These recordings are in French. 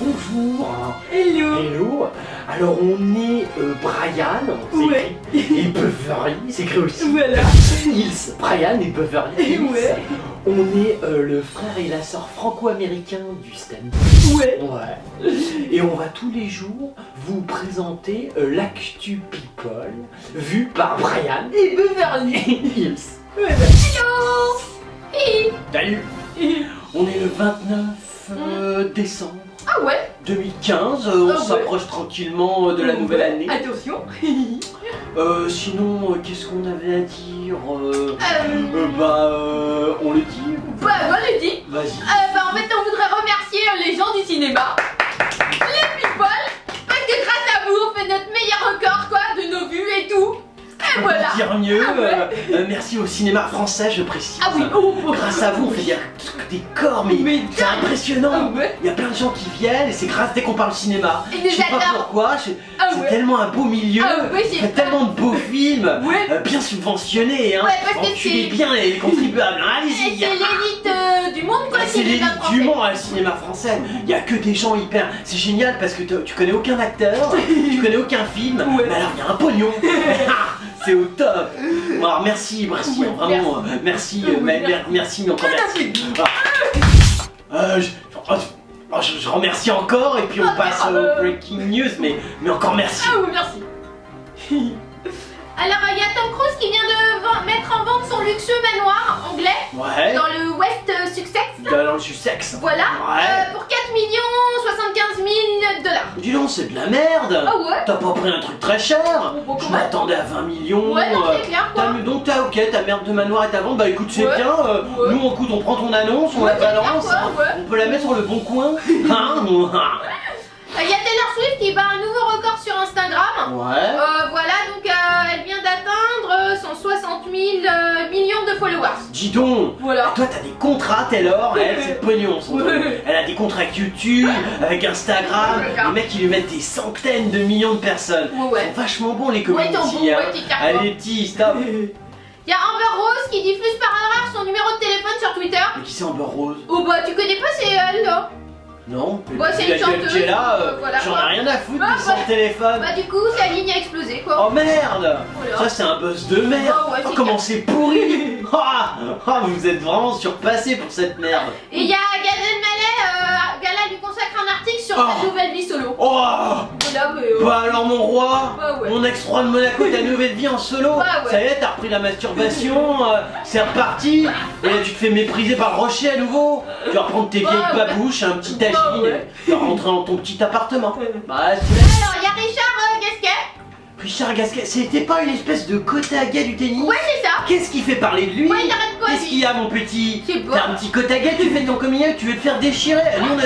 Bonjour. Hello. Hello. Alors on est Brian, Ouais. et Beverly, c'est écrit aussi. Voilà. Hills. Brian et Beverly Hills. Ouais. On est le frère et la sœur franco-américains du stand. Ouais. Ouais. Et on va tous les jours vous présenter l'actu people vu par Brian Et Beverly. Hills. Voilà. Salut. On est le 29 décembre Ah ouais. 2015, Ah on ouais. s'approche tranquillement de la nouvelle année. Attention. Sinon, qu'est-ce qu'on avait à dire on le dit. Bah, moi je dis. Vas-y. En fait, on voudrait remercier les gens du cinéma, les people, parce que grâce à vous, on fait notre meilleur record, quoi, de nos vues et tout. Et On voilà. peut dire mieux. Ah ouais. Merci au cinéma français, je précise. Ah oui. Oh. Grâce à vous, on fait des corps, mais c'est Ah impressionnant. ouais. Il y a plein de gens qui viennent et c'est grâce dès qu'on parle cinéma. Ils nous Je sais pas adorent. pourquoi, Ah c'est ouais. tellement un beau milieu, Ah ouais, il y a tellement de beaux films, Ouais. bien subventionnés, hein. Ouais, parce que Enculez c'est- bien les contribuables, hein. Et Allez-y. c'est l'élite du monde, quoi, C'est l'élite français. du monde, le cinéma français. Il y a que des gens hyper. C'est génial parce que tu connais aucun acteur, tu connais aucun film, Ouais. mais alors il y a un pognon. C'est au top. Bon, alors merci, Ouais, vraiment, merci, merci, mais encore merci. Je remercie encore et puis on passe au breaking news, mais encore merci. Ah oui, merci. Alors, il y a Tom Cruise qui vient de mettre en vente son luxueux manoir anglais Ouais. dans le West Sussex. Dans le Sussex. Voilà, Ouais. pour 4 75 000 $. Dis donc, c'est de la merde. Ah ouais. T'as pas pris un truc très cher. Bon, Je comment? m'attendais à 20 millions. Ouais, non, c'est clair, quoi. Donc ta merde de manoir est à vendre. Bah écoute, c'est Ouais. bien. Ouais. Nous, on prend ton annonce, on Ouais, la c'est clair, balance. quoi, ouais. On peut la mettre sur le bon coin. Hein. Il y a Taylor Swift qui bat un nouveau record sur Instagram. Ouais. Voilà, donc elle vient d'atteindre 160 000 millions de followers. Dis donc. Voilà. Toi, t'as des contrats, Taylor. Elle, c'est le pognon. Son Ouais. truc. Elle a des contrats avec YouTube, avec Instagram. Ouais. Les mecs, ils lui mettent des centaines de millions de personnes. Ouais. Ils sont vachement bons, les Ouais, community. t'en bon, hein. ouais, t'es carrément. Allez, petits, stop. Il y a Amber Rose qui diffuse par hasard son numéro de téléphone sur Twitter. Mais qui c'est Amber Rose? Oh bah tu connais pas, c'est elle là. Non. Bah, c'est une chanteuse, Qui est là, voilà, j'en ai quoi. rien à foutre Bah, de son téléphone. Bah du coup sa ligne a explosé quoi. Oh merde! Voilà. Ça c'est un buzz de merde! Oh, ouais, c'est Comment clair. c'est pourri! Vous êtes vraiment surpassé pour cette merde! Et il y a Gad Elmaleh, Gala lui consacre un article sur Oh. sa nouvelle vie solo. Oh! Voilà, mais Bah alors mon roi! Bah, ouais. Mon ex-roi de Monaco, ta nouvelle vie en solo! Bah, ouais. Ça y est, t'as repris la masturbation, c'est reparti! Et là tu te fais mépriser par le rocher à nouveau! Tu vas reprendre tes vieilles Bah, ouais. babouches, un petit tagine, Bah, ouais. tu vas rentrer dans ton petit appartement! Bah, Alors il y a Richard Gasquet. Richard Gasquet, c'était pas une espèce de Kotaga du tennis? Ouais c'est ça. Qu'est-ce qui fait parler de lui? Ouais il arrête pas Qu'est-ce lui. qu'il y a mon petit? Je sais pas. T'as un petit Kotaga, tu fais ton coming out, tu veux te faire déchirer? Nous on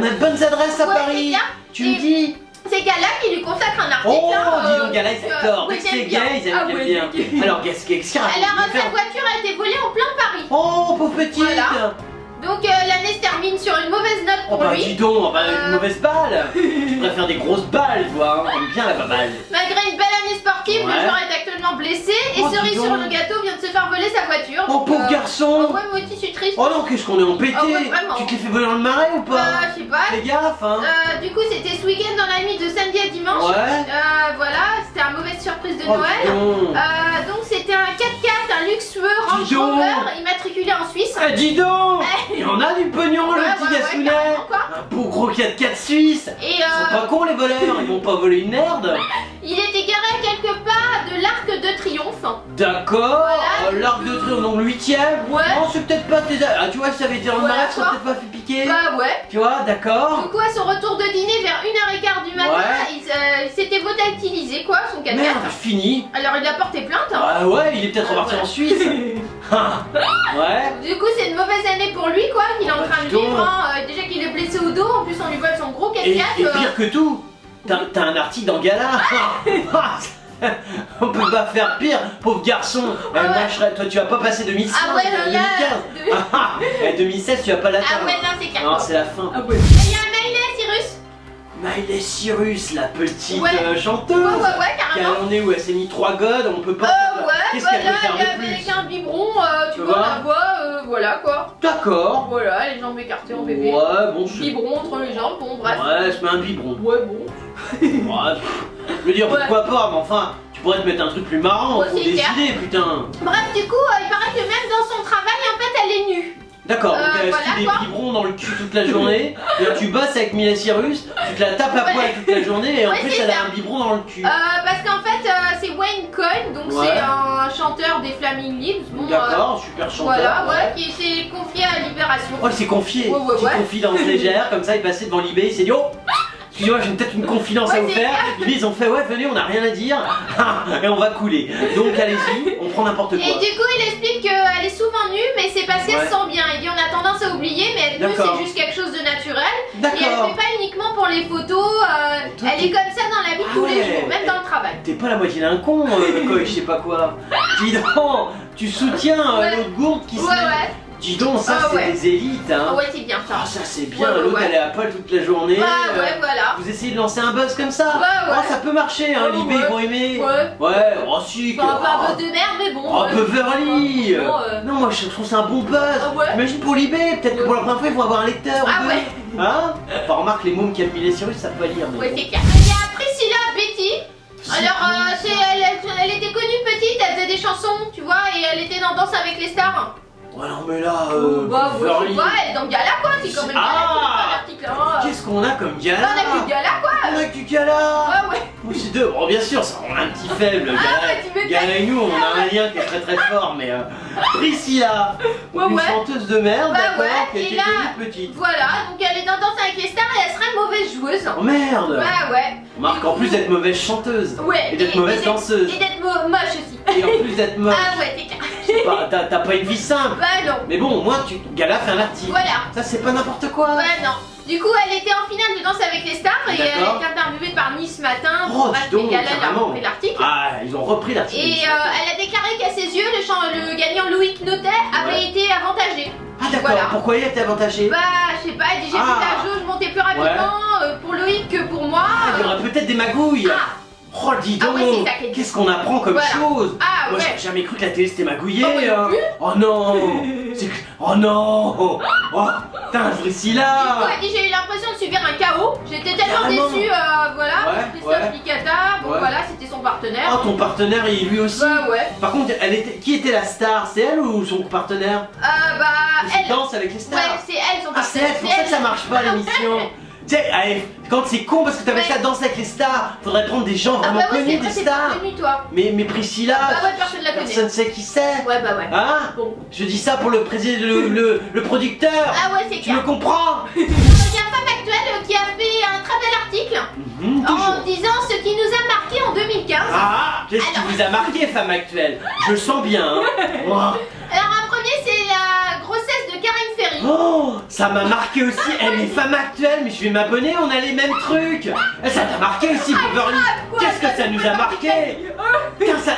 a de bonnes adresses à Ouais, c'est Paris. bien. Tu me dis? C'est Gala qui lui consacre un article. Oh, hein, dis donc, gars, là, ils adorent. oui, Dès que c'est j'aime bien. gay, ils Ah, aiment ouais, bien. c'est gay. Alors, Gasquet, qu'est-ce qu'il raconte? Alors sa voiture a été volée en plein Paris. Oh, pauvre petite. Voilà. Donc l'année se termine sur une mauvaise note Oh, pour bah, lui. dis donc, bah, une mauvaise balle. Tu préfères des grosses balles, toi. Hein. J'aime bien la balle. Malgré une belle année sportive, Ouais. le joueur est actuellement blessé et Oh, dis cerise donc. sur le gâteau vient de se faire voler sa voiture. Oh, Donc, pauvre garçon. Ouais, moi aussi je suis triste. Oh non, qu'est-ce qu'on est embêté. Ah ouais, vraiment. Tu te l'es fait voler dans le marais ou pas? Je sais pas. Fais gaffe, hein. Du coup, c'était ce week-end dans la nuit de samedi à dimanche. Ouais. Voilà, c'était une mauvaise surprise de Oh, Noël. dis donc. Donc c'était un 4x4, un luxueux Range Dis donc. Rover immatriculé en Suisse. Ah, dis donc. Il y en a du pognon, Ouais, le ouais, petit ouais, Gascounet. carrément, quoi. Un beau gros 4x4 suisse. Et Ils sont pas cons les voleurs, ils vont pas voler une merde. il était garé à quelques pas de l'Arc de Triomphe. D'accord, Voilà. l'arc de triomphe, donc 8ème. Ouais. Non, c'est peut-être pas tes. Ah, tu vois, si ça avait été dans le Voilà, marais, ça quoi. peut-être pas fait piquer. Bah ouais. Tu vois, d'accord. Du coup, à son retour de dîner vers 1h15 du matin, Ouais. il s'était volatilisé quoi, son 4x4. Merde, fini. Alors il a porté plainte. Ah ouais, il est peut-être reparti Ouais. en Suisse. Ah, ouais. Du coup, c'est une mauvaise année pour lui quoi, qu'il est en Bah, train de dis donc. vivre. Hein. Déjà qu'il est blessé au dos, en plus on lui vole son gros 4x4. Et pire que tout, t'as un article dans Gala. On peut pas faire pire, pauvre garçon. Ah ouais. Moi, toi, tu vas pas passer 2005, Ah ouais, là, 2015. Ah, 2016, tu vas pas l'atteindre. Ah ouais, non, c'est clair. Non, c'est la fin. Ah ouais. Il y a un Miley Cyrus. Miley Cyrus, la petite Ouais. chanteuse. Ouais, carrément. On est où? Elle s'est mis 3 godes, on peut pas. Ouais, Qu'est-ce qu'elle peut faire de avec plus? un biberon, tu Tu vois vois la voix, voilà quoi. D'accord. Voilà, les jambes écartées en bébé. Ouais, bon, c'est... Biberon entre les jambes, bon bref. Ouais, je mets un biberon. Ouais, bon. Ouais, je veux dire, Ouais. pourquoi pas, mais enfin, tu pourrais te mettre un truc plus marrant, Ouais, faut c'est des clair. idées, putain. Bref, du coup, il paraît que même dans son travail, en fait, elle est nue. D'accord, donc elle a voilà, acheté des quoi. biberons dans le cul toute la journée, et là, tu bosses avec Miley Cyrus, tu te la tapes à poil toute la journée, et en Ouais, plus c'est elle a ça. un biberon dans le cul. Parce qu'en fait, c'est Wayne Coyne, donc Ouais. c'est un chanteur des Flaming Lips. Bon, D'accord, super chanteur. voilà, ouais. qui s'est confié à Libération. Oh, il s'est confié, Ouais, ouais, petite ouais. confidence légère, comme ça il passait devant l'eBay, il s'est dit oh, excusez-moi, j'ai peut-être une confidence Ouais, à vous c'est faire. clair. Ils ont fait ouais, venez, on n'a rien à dire, et on va couler. Donc allez-y, on prend n'importe quoi. Et du coup, il explique qu'elle est souvent nue, mais c'est parce qu'elle Ouais. se sent bien. Il dit on a tendance à oublier, mais elle D'accord. c'est juste quelque chose de naturel. Et elle D'accord. fait pas uniquement pour les photos, Toi, elle est comme ça dans la vie Ah tous les ouais. jours, même dans le travail. T'es pas la moitié d'un con, quoi, je sais pas quoi. Dis donc, tu soutiens Ouais. l'autre gourde qui se Ouais, met- ouais. Dis donc, ça Ah c'est ouais. des élites, hein. Ah ouais, c'est bien ça. Ah, ça c'est bien, Ouais, ouais, l'autre ouais. elle est à poil toute la journée. Ouais, voilà. Vous essayez de lancer un buzz comme ça. Ouais, ouais. Oh, ça peut marcher, hein, Ouais, l'eBay ouais. ils vont aimer. Ouais. Ouais, oh si. Enfin, que- pas un oh, peu de merde, mais bon. oh, Beverly. Bon, Non, moi je trouve ça un bon buzz. Ah ouais. Imagine pour l'eBay, peut-être que pour la première fois ils vont avoir un lecteur. Ah ou deux. ouais. Hein. Enfin, remarque, les mômes qui aiment Miley Cyrus savent pas lire. Mais... Ouais, c'est clair. Il y a Priscilla Betty. Alors, elle était connue petite, elle faisait des chansons, tu vois, et elle était dans Danse avec les stars. Ouais, non, mais là, Bah, ouais, Beverly. je sais pas, elle est dans Gala quoi, c'est quand même Ah. Gala qui fait l'article. Hein. Qu'est-ce qu'on a comme gala? On a plus de Gala quoi. On a que du gala. Ouais, ouais. Oui, c'est deux. Bon, bien sûr, ça, on a un petit faible. Gala, ouais, tu m'étonnes. Gala et nous, on a un lien qui est très très fort, mais Priscilla, Ouais, une ouais. chanteuse de merde, Bah d'accord, ouais, qui a et été là- connue petite. Voilà, donc elle est dans Danse avec les stars et elle serait mauvaise joueuse. Oh merde. Bah ouais. On marque en plus d'être mauvaise chanteuse. Ouais. Et d'être mauvaise danseuse. Et d'être moche aussi. Et en plus d'être moche. Ah ouais, c'est clair. Bah, t'as pas une vie simple. Bah non. Mais bon, au moins, Gala fait un article. Voilà. Ça, c'est pas n'importe quoi. Bah non. Du coup, elle était en finale de Danse avec les stars et elle D'accord. était interviewée par Nice Matin. Oh, Bref, dis donc, les galas, elle a carrément. repris l'article. Ah, ils ont repris l'article. Et elle a déclaré qu'à ses yeux, le gagnant Loïc Notet avait Ouais. été avantagé. Ah, d'accord. Voilà. Pourquoi il a été avantagé? Bah, je sais pas, elle dit j'ai vu Ah. la jauge monter plus rapidement pour Loïc que pour moi. Ah, il y aurait peut-être des magouilles. Ah. Oh, dis Ah donc, ouais, c'est ça qu'elle dit. qu'est-ce qu'on apprend comme Voilà. chose. Ah Moi, ouais. j'aurais jamais cru que la télé c'était magouillé. Oh, moi non hein. plus. Oh non. Oh non. Oh, putain, Du coup, Priscilla. elle dit j'ai eu l'impression de subir un chaos. J'étais tellement Carrément. déçue, voilà. Ouais, Christophe ouais. Licata, bon Ouais. voilà, c'était son partenaire. Oh, ton partenaire, et lui aussi. Bah ouais. Par contre, qui était la star? C'est elle ou son partenaire? Bah, Qui elle. danse avec les stars? Ouais, c'est elle son Ah, c'est partenaire. elle, c'est pour ça que ça marche pas l'émission. Tu sais, allez, quand c'est con parce que t'avais Ouais. ça danse avec les stars, faudrait prendre des gens Ah vraiment bah ouais, connus, c'est des vrai, c'est stars. pas connu toi. Mais Priscilla, Bah ouais, personne la connaît. personne sait qui c'est. Ouais, bah ouais. Hein? Bon. Je dis ça pour le président, le producteur. Ah ouais, c'est Tu me clair. comprends? Il y a une femme actuelle qui a fait un très bel article Toujours. en disant ce qui nous a marqué en 2015. Ah, qu'est-ce qui Alors. vous a marqué, femme actuelle? Je le sens bien. Hein. Moi. Alors, un premier, c'est la grossesse de Karine Ferry. Oh, ça m'a marqué aussi. Elle est femme actuelle, mais je vais m'abonner, on a les mêmes trucs. Ça t'a marqué aussi, Beverly. quoi, Qu'est-ce que ça nous a marqué? Putain, ça.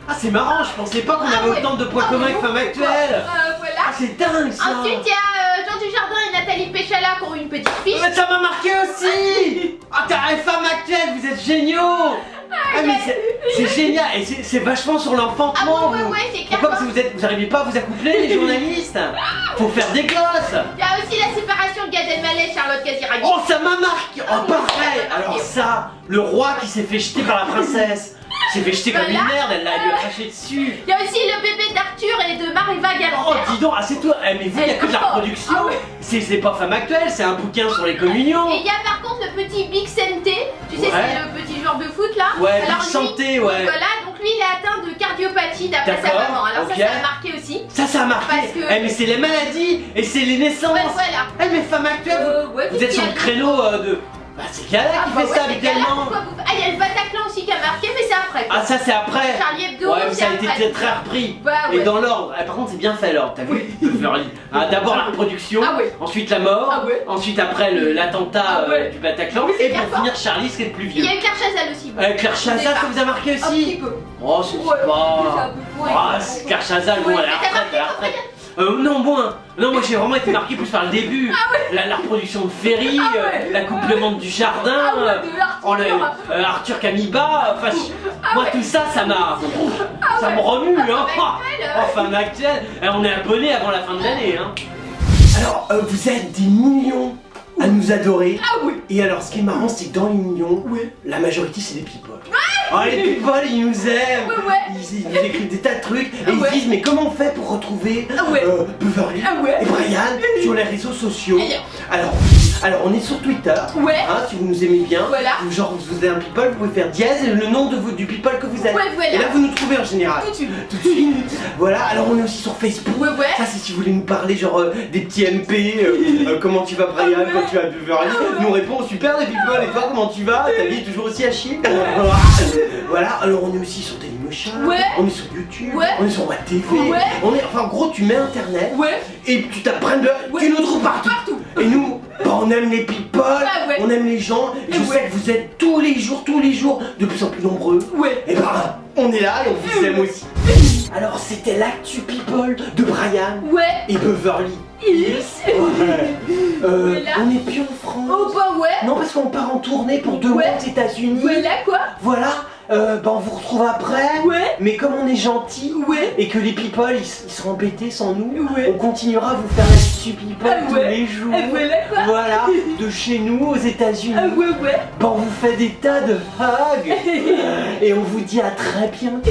Ah, c'est marrant, je pensais pas qu'on Ah avait ouais. autant de points Ah communs ouais, avec femme actuelle. Ah, Voilà. c'est dingue ça. Ensuite, il y a Jean Dujardin et Nathalie Péchala qui ont une petite fille. Mais ça m'a marqué aussi. Ah, t'as une femme actuelle, vous êtes géniaux. Ah, mais c'est génial et c'est vachement sur Ah l'enfantement. ouais, ouais, vous. ouais, c'est clair. Pourquoi? Parce que vous arrivez pas à vous accoupler, les journalistes. Faut faire des gosses. Il y a aussi la séparation de Gad Elmaleh et Charlotte Casiraghi. Oh, ça m'a marqué. Oh, pareil. ça m'a marqué. Alors ça, le roi qui s'est fait jeter par la princesse. S'est fait jeter comme une Voilà. merde, elle lui a craché dessus. Il y a aussi le bébé d'Arthur et de Mariva Oh, Galanter. dis donc, ah, c'est toi. Eh, mais vous, il y a que de la reproduction. Ah ouais. C'est pas femme actuelle, c'est un bouquin sur les communions. Et il y a par contre le petit Big Santé, tu sais, Ouais. c'est le petit joueur de foot là. Ouais, Alors, Big lui, Santé, ouais. Voilà, donc lui il est atteint de cardiopathie d'après sa D'accord, maman. Alors ok. ça a marqué aussi. Ça a marqué. Parce que- Eh, mais c'est les maladies et c'est les naissances. Ouais, voilà. Eh, mais femme actuelle, Ouais, vous qu'est-ce êtes sur qu'il le y a créneau de. Bah, c'est Gala Ah, qui bah fait ouais, ça c'est Gala, habituellement. pourquoi vous- Ah, il y a le Bataclan aussi qui a marqué, mais c'est après. Ah, ça c'est après. Charlie Hebdo, Ouais, mais c'est ça a été après. très repris. Bah Et ouais. dans l'ordre. Par contre, c'est bien fait l'ordre, t'as vu? Beverly. Ah, d'abord la reproduction, Ah ouais. ensuite la mort, Ah ouais. ensuite après l'attentat Ah ouais. du Bataclan, Oui, c'est et pour bien finir Charlie, ce qui est le plus Il vieux. y a eu Claire Chazal aussi. Claire Chazal, ça vous a marqué Un petit aussi? peu. Oh, c'est Ouais, pas. c'est un peu ouais. Ah, c'est Claire Chazal, bon, Ouais, elle est à la mais t'as retraite, elle est à la marqué, retraite. Non, moins. Non, moi j'ai vraiment été marqué plus par le début. La reproduction de Ferry, Ah ouais. l'accouplement du jardin, Ah ouais, de Arthur. Arthur Camiba, enfin, moi tout ça, ça m'a. Ah Ça me remue, hein. actuelle. Oh, femme actuelle. On est abonnés avant la fin de l'année, hein. Alors, vous êtes des millions à nous adorer. Ah oui. Et alors, ce qui est marrant, c'est que dans les millions, la majorité, c'est des people. Ah, les people, ils nous aiment. Ouais. Ils nous écrivent des tas de trucs et ils se disent, mais comment on fait pour retrouver Beverly et Brian sur les réseaux sociaux? Alors, on est sur Twitter. Hein, si vous nous aimez bien. Voilà. Genre, vous êtes un people, vous pouvez faire dièse et le nom du people que vous êtes. Voilà. Et là, vous nous trouvez en général. Tout de suite. Tout de suite. Voilà, alors on est aussi sur Facebook. Ça, c'est si vous voulez nous parler, genre des petits MP. Comment tu vas, Brian? Quand tu vas, Beverly? Nous on répond super, les people. Et toi, comment tu vas? Ta vie est toujours aussi à chier? Voilà, alors on est aussi sur Dailymotion. On est sur YouTube. On est sur Watt TV. On est, enfin, en gros, tu mets internet. Et tu t'apprends tu nous trouves partout. Et nous, bah, on aime les people. On aime les gens. Et je sais que vous êtes tous les jours, de plus en plus nombreux. Et bah, on est là et on vous aime aussi. Alors, c'était l'actu people de Brian et Beverly. On est plus en France. Oh bah ouais. Non, parce qu'on part en tournée pour 2 mois aux États-Unis. Voilà, bah on vous retrouve après. Mais comme on est gentil et que les people ils seront embêtés sans nous, on continuera à vous faire l'actu people tous les jours. Voilà, de chez nous aux États-Unis. Bah on vous fait des tas de hugs et on vous dit à très bientôt.